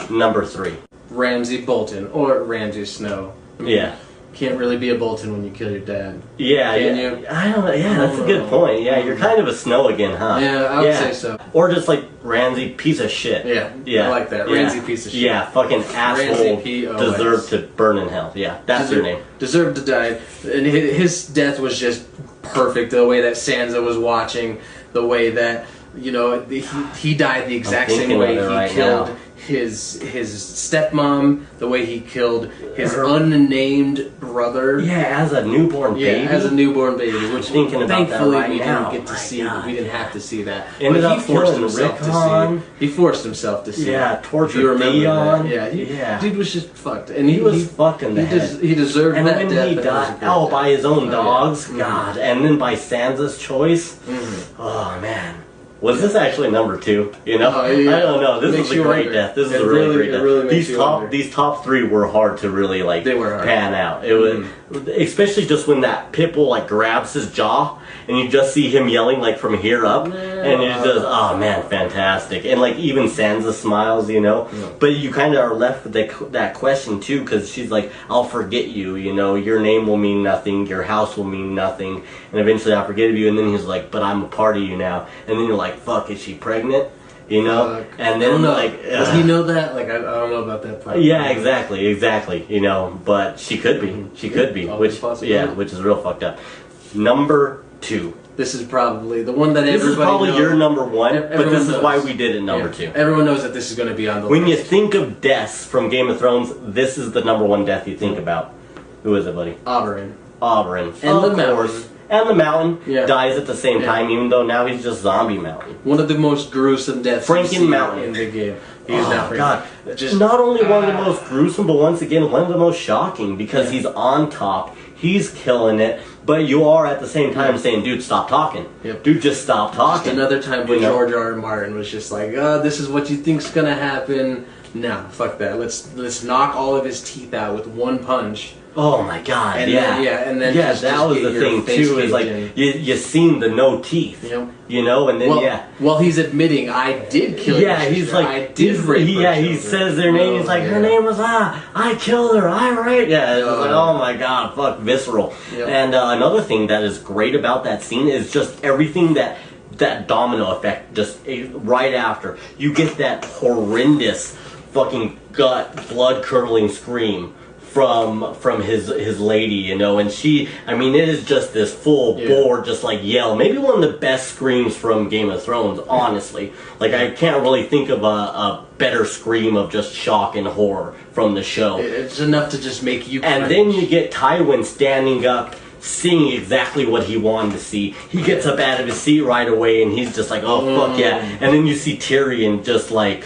number 3, Ramsay Bolton or Ramsay Snow. Yeah. Can't really be a Bolton when you kill your dad. Yeah, Can you? I don't know. Yeah, that's a good point. Yeah, you're kind of a Snow again, huh? Yeah, I would say so. Or just like Ramsay, piece of shit. Yeah, I like that. Ramsay, piece of shit. Yeah, fucking asshole. Deserved to burn in hell. Yeah, that's your name. Deserved to die. And his death was just perfect. The way that Sansa was watching, the way that, you know, he died the exact same way he killed his stepmom, the way he killed his unnamed brother. Yeah, as a newborn baby. Yeah, as a newborn baby, which Thinking about that thankfully right we now. didn't get to see. God. We didn't have to see that. Ended But up he forced killing himself to Rickon. see. He forced himself to see. Yeah, If tortured you remember Theon. that. Yeah, dude was just fucked, and He was fucked in the head. He deserved And that then death. he That was a died. good Oh, death. by his own Oh, dogs? yeah. God. And then by Sansa's choice? Oh, man. Was this actually number 2? You know? Oh, yeah. I don't know. This Makes is a you great wonder. death. This is It a really really- great it death. really makes you wonder. These top 3 were hard to really like They were hard. pan out. It was especially just when that Pitbull like grabs his jaw and you just see him yelling like from here up, and it's just oh man, fantastic. And like even Sansa smiles, you know. Yeah. But you kind of are left with that question too, because she's like, "I'll forget you. You know, your name will mean nothing. Your house will mean nothing, and eventually I'll forget you." And then he's like, "But I'm a part of you now." And then you're like, "Fuck, is she pregnant?" You know? And I then don't know. like, Does he know that? Like I don't know about that part. yeah, exactly. You know, but she could be. She could be. Always Which possible. yeah, which is real fucked up. Number 2. This is probably the one that This everybody is probably knows. your number 1, but Everyone this is knows. why we did it number Yeah. 2. Everyone knows that this is going to be on the When you list. think of deaths from Game of Thrones, this is the number 1 death you think about. Who is it, buddy? Oberyn. Oberyn. And of the Mountain. course. And the Mountain Yeah. dies at the same Yeah. time, even though now he's just Zombie Mountain. One of the most gruesome deaths Franken you've seen Mountain. in the game. He's Oh, not Franken. God. Just Not only one of the most gruesome, but once again, one of the most shocking because Yeah. he's on top. He's killing it, but you are at the same time saying, dude, stop talking. Yep. Dude, just stop talking. another time when You know? George R. R. Martin was just like, this is what you think's gonna happen. Nah, fuck that. Let's knock all of his teeth out with one punch. Oh my god, And yeah. then- yeah, and then yeah, just that was get the your thing face too, is caved like, in. you seen the no teeth. Yep. You know, and then Well, yeah. well, he's admitting I did kill your Yeah, sister. he's like, I did rape her yeah, he children." says their name. He's like, her yeah. name was I killed her. I raped. Yeah, it's Oh, like, yeah. oh my god, fuck, visceral. Yep. And another thing that is great about that scene is just everything that domino effect. Just right after you get that horrendous, fucking gut, blood curdling scream from his lady, you know, and she, I mean, it is just this full bore, just like yell. Maybe one of the best screams from Game of Thrones, honestly. Like, I can't really think of a better scream of just shock and horror from the show. It's enough to just make you. And then you get Tywin standing up, seeing exactly what he wanted to see. He gets up out of his seat right away, and he's just like, oh, fuck yeah. And then you see Tyrion just like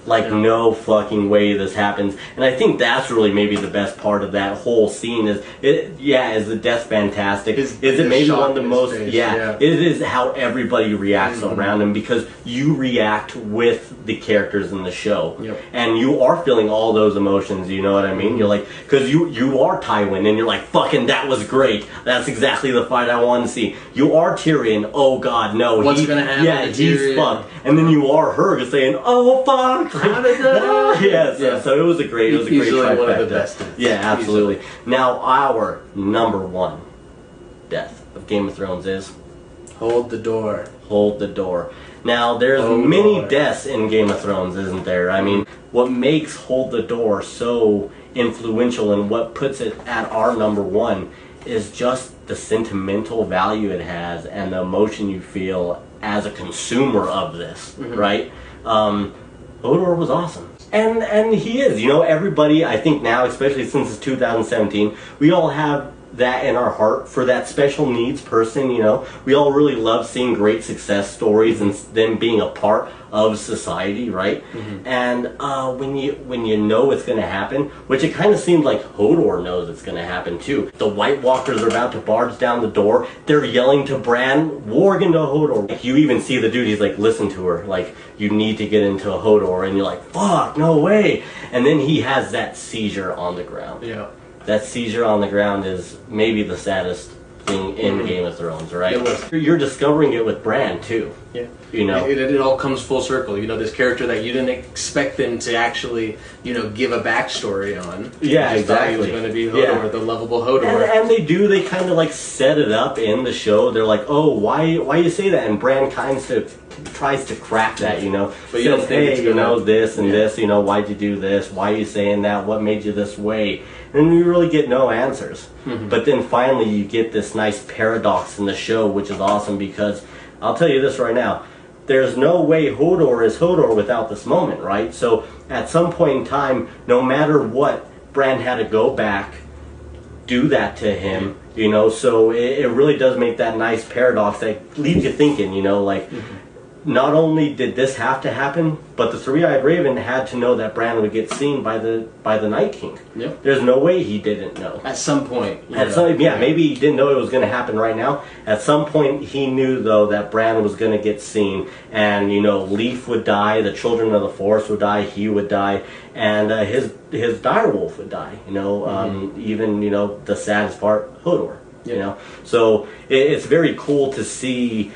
no fucking way this happens. And I think that's really maybe the best part of that whole scene is is the death fantastic? Is it maybe one of the most face, it is how everybody reacts around him, because you react with the characters in the show. Yep. And you are feeling all those emotions, you know what I mean? You're like, because you are Tywin, and you're like, fucking that was great. That's exactly the fight I wanted to see. You are Tyrion, oh god, no. What's gonna happen Yeah, to he's Tyrion? fucked. And then you are her just saying, oh fuck. How did that happen? Yeah, so it was a great Easily trifecta. one of the best. Yeah, absolutely. Now our number 1 death of Game of Thrones is Hold the door. Hold the Door. Now, there's Oh, many boy. deaths in Game of Thrones, isn't there? I mean, what makes Hold the Door so influential and what puts it at our number 1 is just the sentimental value it has and the emotion you feel as a consumer of this, right? Hodor was awesome. And he is, you know, everybody, I think now, especially since it's 2017, we all have that in our heart for that special needs person, you know. We all really love seeing great success stories and them being a part of society, right? And when you know it's going to happen, which it kind of seems like Hodor knows it's going to happen too. The White Walkers are about to barge down the door. They're yelling to Bran, warg into Hodor. Like, you even see the dude, he's like, listen to her. Like, you need to get into Hodor. And you're like, fuck, no way. And then he has that seizure on the ground. Yeah. That seizure on the ground is maybe the saddest thing in Game of Thrones, right? It was. You're discovering it with Bran too. Yeah. You know. It all comes full circle. You know, this character that you didn't expect them to actually, you know, give a backstory on. Yeah, You just thought he was exactly. going to be Hodor, Yeah. the lovable Hodor. And they kind of like set it up in the show. They're like, oh, why you say that? And Bran tries to crack that, you know. But you don't Says, think hey, it's you know, gonna- this and yeah. this, you know, why'd you do this? Why are you saying that? What made you this way? And you really get no answers. But then finally you get this nice paradox in the show, which is awesome because I'll tell you this right now. there's no way Hodor is Hodor without this moment, right? So at some point in time, no matter what, Bran had to go back, do that to him, you know. So it really does make that nice paradox that leaves you thinking, you know, like. Not only did this have to happen, but the Three-Eyed Raven had to know that Bran would get seen by the Night King. Yep. There's no way he didn't know. At some point. Maybe he didn't know it was going to happen right now. At some point, he knew though that Bran was going to get seen, and you know, Leaf would die, the Children of the Forest would die, he would die, and his direwolf would die. You know, even you know the saddest part, Hodor. Yep. You know, so it's very cool to see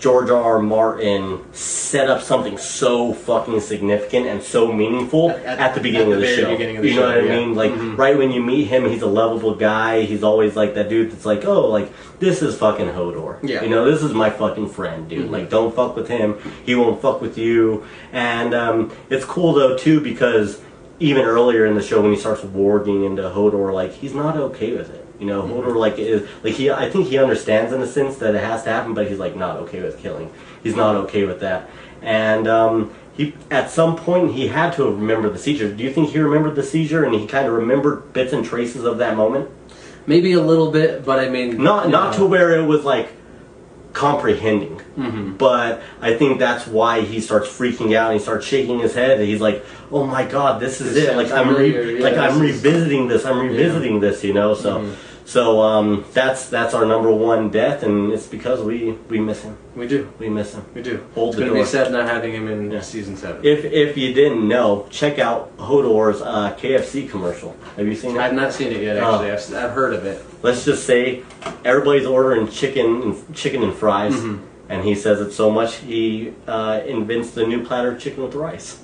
George R.R. Martin set up something so fucking significant and so meaningful at the beginning of the show. You know what I mean? Like, right when you meet him, he's a lovable guy. He's always like that dude that's like, oh, like, this is fucking Hodor. Yeah. You know, this is my fucking friend, dude. Like, don't fuck with him. He won't fuck with you. And it's cool, though, too, because even earlier in the show when he starts warging into Hodor, like, he's not okay with it. You know, Hodor I think he understands in a sense that it has to happen, but he's like not okay with killing. He's not okay with that. And he at some point he had to remember the seizure. Do you think he remembered the seizure and he kind of remembered bits and traces of that moment? Maybe a little bit, but I mean not to where it was like comprehending. But I think that's why he starts freaking out and he starts shaking his head and he's like, oh my god, this is it. Like I'm revisiting this. I'm revisiting this, you know. So that's our number one death, and it's because we miss him. We do. We miss him. We do. Hold it's the gonna door. be sad not having him in season 7. If you didn't know, check out Hodor's KFC commercial. Have you seen it? I've not seen it yet. Actually, I've heard of it. Let's just say everybody's ordering chicken and fries, and he says it so much he invents the new platter of chicken with rice.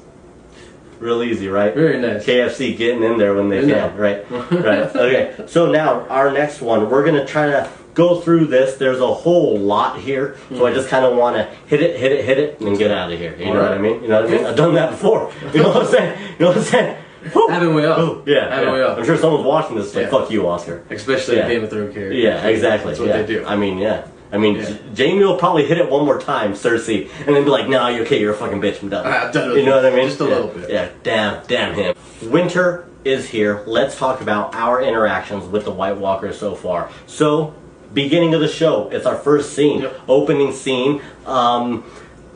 Real easy, right? Very nice. KFC getting in there when they can, right? Right. Okay. So now our next one, we're gonna try to go through this. There's a whole lot here, so I just kind of want to hit it, and then get out of here. You know what I mean? You know what I mean? I've done that before. You know what I'm saying? You know what I'm saying? Woo! Haven't we all? Yeah. Haven't we all? I'm sure someone's watching this. Like, fuck you, Oscar. Especially Game of Thrones characters. Yeah, exactly. That's what they do. I mean, Jamie will probably hit it one more time, Cersei, and then be like, "No, you're okay. You're a fucking bitch. I'm done." I've done it. You know what I mean? Just a little bit. Yeah. Damn him. Winter is here. Let's talk about our interactions with the White Walkers so far. So, beginning of the show, it's our first scene, opening scene.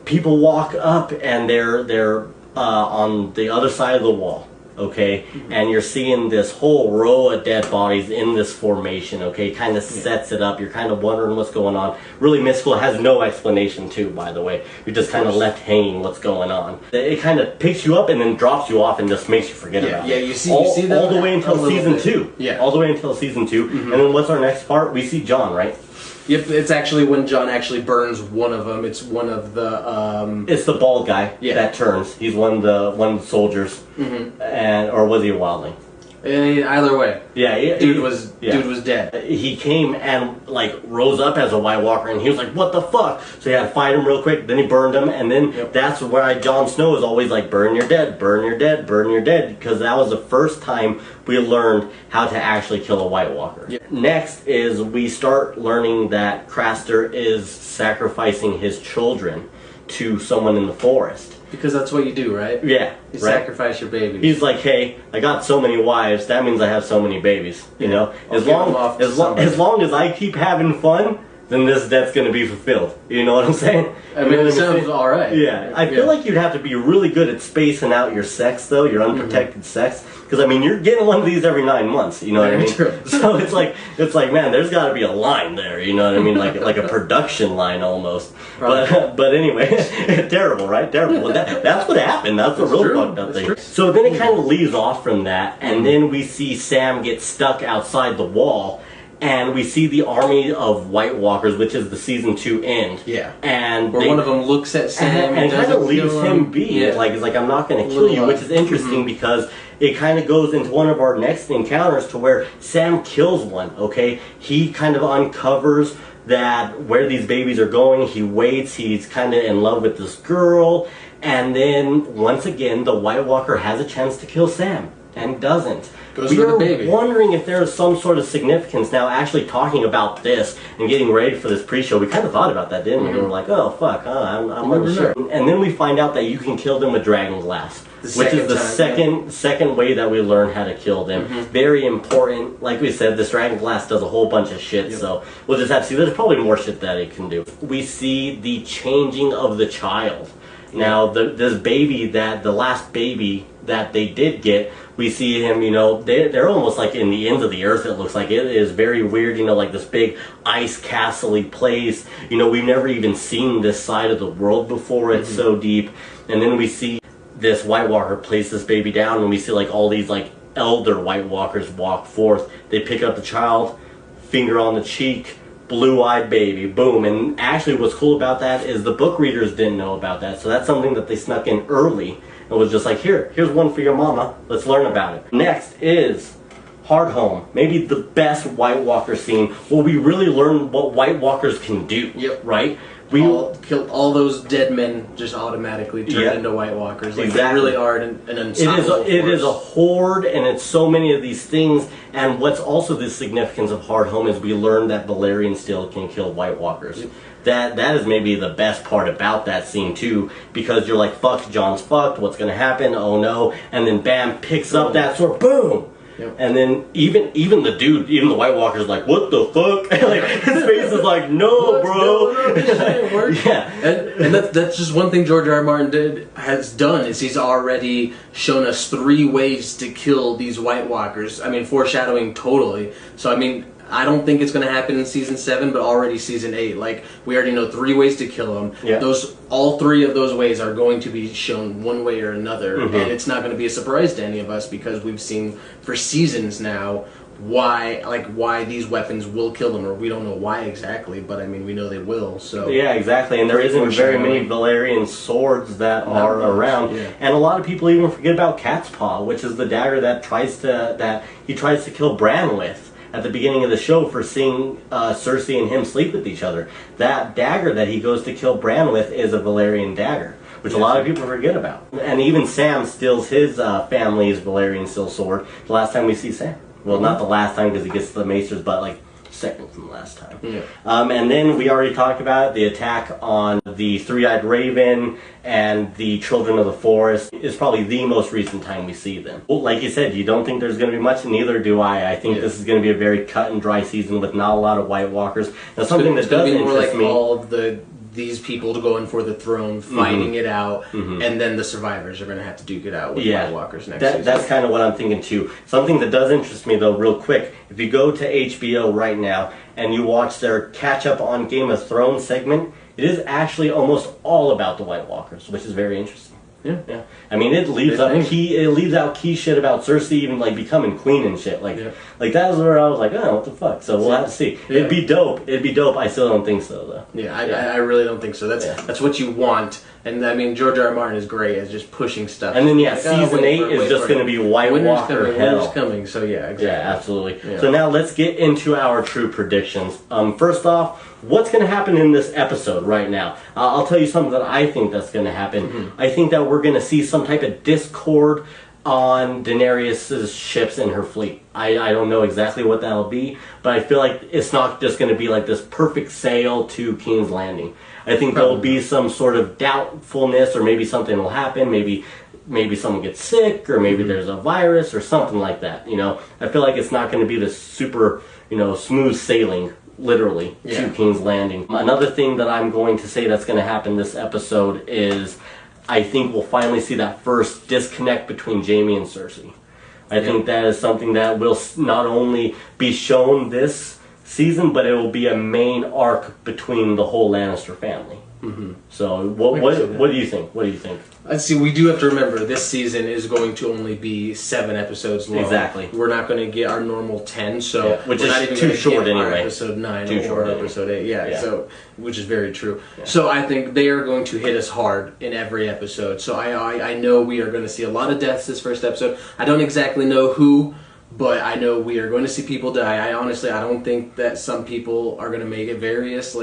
People walk up and they're on the other side of the wall. Okay, and you're seeing this whole row of dead bodies in this formation. Okay, kind of sets it up. You're kind of wondering what's going on. Really mystical. Has no explanation too, by the way. You're just kind of left hanging. What's going on? It kind of picks you up and then drops you off and just makes you forget about it. Yeah, you see that all the way until season 2. Yeah, all the way until season 2. And then what's our next part? We see Jon, right? Yep, it's actually when Jon actually burns one of them. It's one of the It's the bald guy that turns. He's one of the soldiers, or was he a wildling? Either way, dude was dead. He came and like rose up as a White Walker, and he was like, "What the fuck?" So he had to fight him real quick. Then he burned him, and then that's why Jon Snow is always like, "Burn your dead, burn your dead, burn your dead," because that was the first time we learned how to actually kill a White Walker. Next is we start learning that Craster is sacrificing his children to someone in the forest. Because that's what you do, right? Yeah. You sacrifice your babies. He's like, hey, I got so many wives, that means I have so many babies. You know? As long as I keep having fun, then this debt's gonna be fulfilled. You know what I'm saying? I mean, it sounds alright. Yeah. I feel like you'd have to be really good at spacing out your sex though, your unprotected sex. Because I mean, you're getting one of these every 9 months. You know what I mean? True. So it's like, man, there's got to be a line there. You know what I mean? Like a production line almost. But anyway, terrible, right? Terrible. Well, that's what happened. That's the real fucked up thing. So then it kind of leaves off from that, and then we see Sam get stuck outside the wall. And we see the army of White Walkers, which is the season 2 end. Yeah. And one of them looks at Sam and kind of leaves him be. Yeah. Like, it's like, I'm not going to kill you, which is interesting because it kind of goes into one of our next encounters to where Sam kills one, okay? He kind of uncovers that where these babies are going. He waits. He's kind of in love with this girl. And then, once again, the White Walker has a chance to kill Sam and doesn't. Goes we for the are baby. wondering if there is some sort of significance. Now, actually talking about this and getting ready for this pre-show, we kind of thought about that, didn't we? We were like, oh, fuck, I'm not sure. And then we find out that you can kill them with dragon glass, which is the second way that we learn how to kill them. Very important. Like we said, this dragon glass does a whole bunch of shit, so we'll just have to see. There's probably more shit that it can do. We see the changing of the child. Now, this baby, the last baby that they did get, we see him, you know, they're almost like in the ends of the earth, it looks like. It is very weird, you know, like this big ice castle-y place. You know, we've never even seen this side of the world before. It's so deep. And then we see this White Walker place this baby down, and we see like all these like elder White Walkers walk forth. They pick up the child, finger on the cheek, blue-eyed baby, boom. And actually what's cool about that is the book readers didn't know about that, so that's something that they snuck in early and was just like, here's one for your mama, let's learn about it. Next is Hardhome, maybe the best White Walker scene where we really learn what White Walkers can do, right? We kill all those dead men, just automatically turn into White Walkers. Like they really are an unstoppable force. It is a horde, and it's so many of these things. And what's also the significance of Hardhome is we learn that Valyrian still can kill White Walkers. That is maybe the best part about that scene too, because you're like, fuck, Jon's fucked, what's gonna happen, oh no, and then bam, picks up that sword, boom! And then even the dude, even the White Walker's like, what the fuck? Like, his face is like, no, bro. And that's just one thing George R. R. Martin has done is he's already shown us 3 ways to kill these White Walkers. I mean, foreshadowing totally. So I mean, I don't think it's going to happen in season 7, but already season 8. Like, we already know 3 ways to kill them. All 3 of those ways are going to be shown one way or another, and it's not going to be a surprise to any of us because we've seen for seasons now why these weapons will kill them, or we don't know why exactly, but I mean we know they will. So yeah, exactly. And there isn't very many Valyrian swords that are around, and a lot of people even forget about Cat's Paw, which is the dagger that he tries to kill Bran with at the beginning of the show for seeing Cersei and him sleep with each other. That dagger that he goes to kill Bran with is a Valyrian dagger, which a lot of people forget about. And even Sam steals his family's Valyrian steel sword the last time we see Sam. Well, not the last time because he gets the Maesters, but like second from the last time. And then we already talked about the attack on the Three-Eyed Raven and the Children of the Forest is probably the most recent time we see them. Well, like you said, you don't think there's going to be much, neither do I. I think this is going to be a very cut and dry season with not a lot of White Walkers. Now, something that does interest me, all of these people going for the throne, fighting it out, and then the survivors are going to have to duke it out with White Walkers next season. That's kind of what I'm thinking too. Something that does interest me though, real quick, if you go to HBO right now and you watch their catch up on Game of Thrones segment, it is actually almost all about the White Walkers, which is very interesting. Yeah. I mean, it leaves out key shit about Cersei even like becoming queen and shit. Like that was where I was like, oh, what the fuck? So we'll have to see. It'd be dope. I still don't think so though. I really don't think so. That's what you want. And I mean, George R. R. Martin is great at just pushing stuff. And then season 8 is just going to be White Walker hell. Winter's coming. So exactly. Yeah, absolutely. So now let's get into our true predictions. First off, what's going to happen in this episode right now? I'll tell you something that I think that's going to happen. I think that we're going to see some type of discord on Daenerys' ships and her fleet. I don't know exactly what that'll be, but I feel like it's not just going to be like this perfect sail to King's Landing. I think there'll be some sort of doubtfulness, or maybe something will happen. Maybe someone gets sick, or maybe there's a virus or something like that. You know, I feel like it's not going to be this super, smooth sailing, literally, to King's Landing. Another thing that I'm going to say that's going to happen this episode is I think we'll finally see that first disconnect between Jaime and Cersei. I think that is something that will not only be shown this season, but it will be a main arc between the whole Lannister family. So what do you think? What do you think? Let's see, we do have to remember this season is going to only be 7 episodes long. Exactly. We're not going to get our normal 10, so which we're is not even too short anyway. Episode 9 or episode 8. So which is very true. So I think they are going to hit us hard in every episode. So I know we are going to see a lot of deaths this first episode. I don't exactly know who, but I know we are going to see people die. I don't think that some people are going to make it various.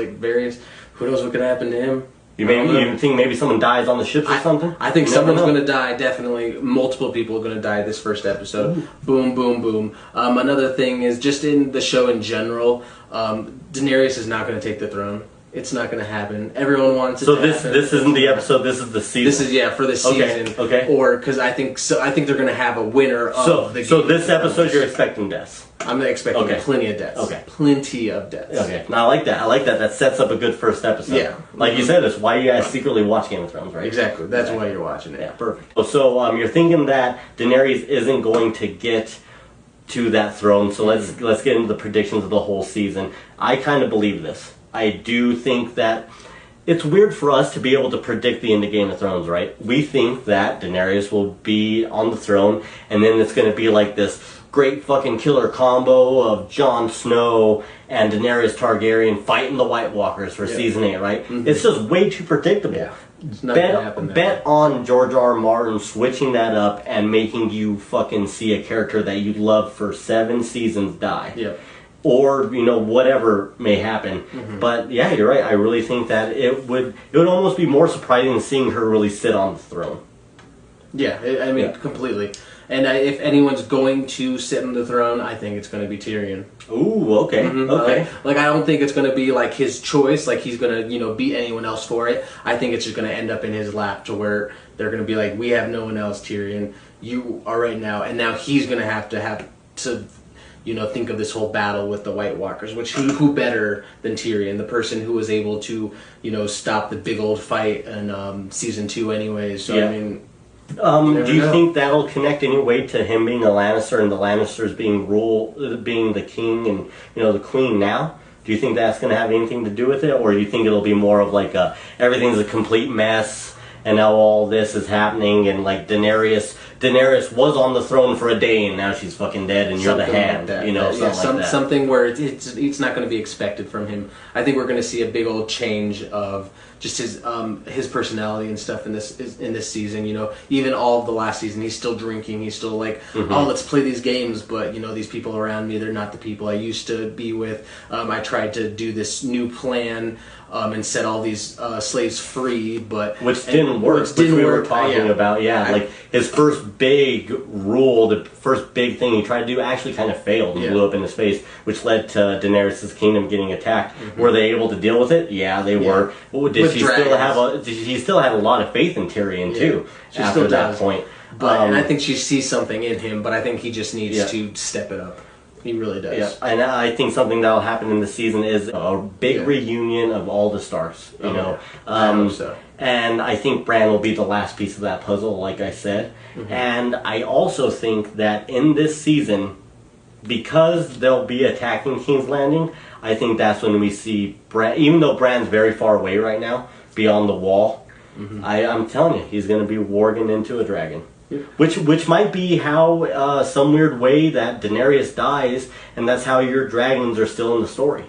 Who knows what could happen to him? You think maybe someone dies on the ships or something? I think someone's going to die, definitely. Multiple people are going to die this first episode. Ooh. Boom, boom, boom. Another thing is, just in the show in general, Daenerys is not going to take the throne. It's not going to happen. Everyone wants it to happen. So this isn't the episode, this is the season? This is, for the season. Okay. Or, because I think they're going to have a winner of the game. So this episode you're expecting deaths? I'm expecting plenty of deaths. Okay. Plenty of deaths. Okay. Now, I like that. That sets up a good first episode. Yeah. Like you said, that's why you guys secretly watch Game of Thrones, right? Exactly. That's why you're watching it. Yeah. Perfect. So you're thinking that Daenerys isn't going to get to that throne, so let's get into the predictions of the whole season. I kind of believe this. I do think that it's weird for us to be able to predict the end of Game of Thrones, right? We think that Daenerys will be on the throne, and then it's going to be like this great fucking killer combo of Jon Snow and Daenerys Targaryen fighting the White Walkers for season 8, right? Mm-hmm. It's just way too predictable. Yeah. It's not gonna happen bet on George R. R. Martin switching that up and making you fucking see a character that you love for 7 seasons die. Yep. Or, whatever may happen. Mm-hmm. But yeah, you're right. I really think that it would almost be more surprising seeing her really sit on the throne. Yeah, I mean, completely. And if anyone's going to sit on the throne, I think it's going to be Tyrion. Ooh, okay. Mm-hmm. Okay. Like, I don't think it's going to be like his choice, like he's going to, beat anyone else for it. I think it's just going to end up in his lap to where they're going to be like, we have no one else, Tyrion. You are right now. And now he's going to have to think of this whole battle with the White Walkers, which who better than Tyrion, the person who was able to, stop the big old fight in season 2 anyways. So, yeah. I mean... do you think that'll connect any way to him being a Lannister and the Lannisters being the king and the queen now? Do you think that's going to have anything to do with it, or do you think it'll be more of like everything's a complete mess and now all this is happening and like Daenerys was on the throne for a day and now she's fucking dead and you're the hand, something like that. Something where it's not going to be expected from him. I think we're going to see a big old change of just his personality and stuff in this season. Even all of the last season, he's still drinking. He's still like, oh, let's play these games, but these people around me, they're not the people I used to be with. I tried to do this new plan and set all these slaves free, but which didn't work. Which we were talking about, like his first big rule, the first big thing he tried to do, actually kind of failed and blew up in his face, which led to Daenerys' kingdom getting attacked. Mm-hmm. Were they able to deal with it? Yeah, they were. Did she still have a lot of faith in Tyrion too? She after still that does. Point, and I think she sees something in him, but I think he just needs to step it up. He really does. Yeah, and I think something that'll happen in the season is a big reunion of all the Starks. I hope so. And I think Bran will be the last piece of that puzzle, like I said. Mm-hmm. And I also think that in this season, because they'll be attacking King's Landing, I think that's when we see Bran. Even though Bran's very far away right now, beyond the wall, I'm telling you, he's going to be warging into a dragon. Yeah. Which might be how some weird way that Daenerys dies, and that's how your dragons are still in the story.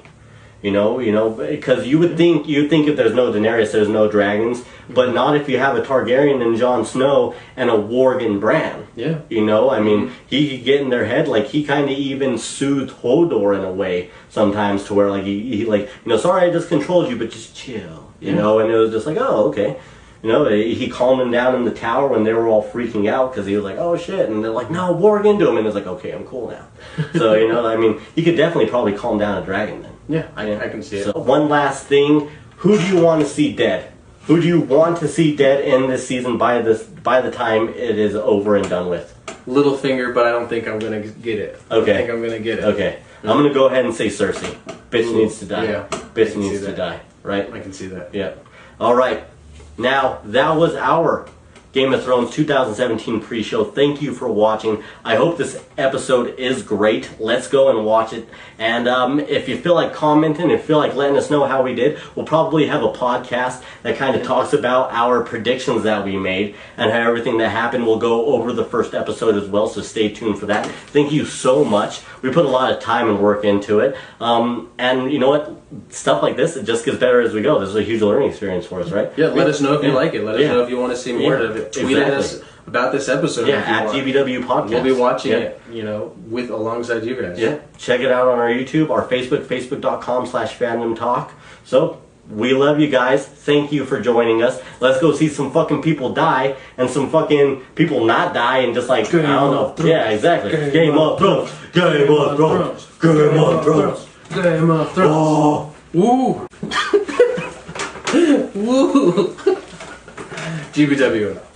Because you'd think if there's no Daenerys, there's no dragons, but not if you have a Targaryen and Jon Snow and a Worgen Bran. Yeah. He could get in their head, like he kind of even soothed Hodor in a way sometimes, to where like he sorry I just controlled you, but just chill, and it was just like, oh, okay. He calmed them down in the tower when they were all freaking out because he was like, oh shit, and they're like, no, warg into him, and it's like, okay, I'm cool now. So, you could definitely probably calm down a dragon then. Yeah, I can see it. So, one last thing, who do you want to see dead? Who do you want to see dead in this season by the time it is over and done with? Littlefinger, but I don't think I'm going to get it. Okay. I think I'm going to get it. Okay. I'm going to go ahead and say Cersei. Bitch needs to die. Yeah. Bitch needs to die, right? I can see that. Yeah. All right. Now, that was our Game of Thrones 2017 pre-show. Thank you for watching. I hope this episode is great. Let's go and watch it. And if you feel like commenting, if you feel like letting us know how we did, we'll probably have a podcast that kind of talks about our predictions that we made and how everything that happened. We'll go over the first episode as well, so stay tuned for that. Thank you so much. We put a lot of time and work into it. And you know what? Stuff like this, it just gets better as we go. This is a huge learning experience for us, right? Yeah, let us know if you like it. Let us know if you want to see more of it. Tweet at us about this episode. Yeah, at GBW Podcast. We'll be watching it, with alongside you guys. Yeah, check it out on our YouTube, our Facebook, facebook.com/fandomtalk. So, we love you guys. Thank you for joining us. Let's go see some fucking people die and some fucking people not die and just like, I don't know. Yeah, exactly. Game of Thrones. Game of Thrones. Game of Thrones. Game of Thrones. Woo. Woo. GBW.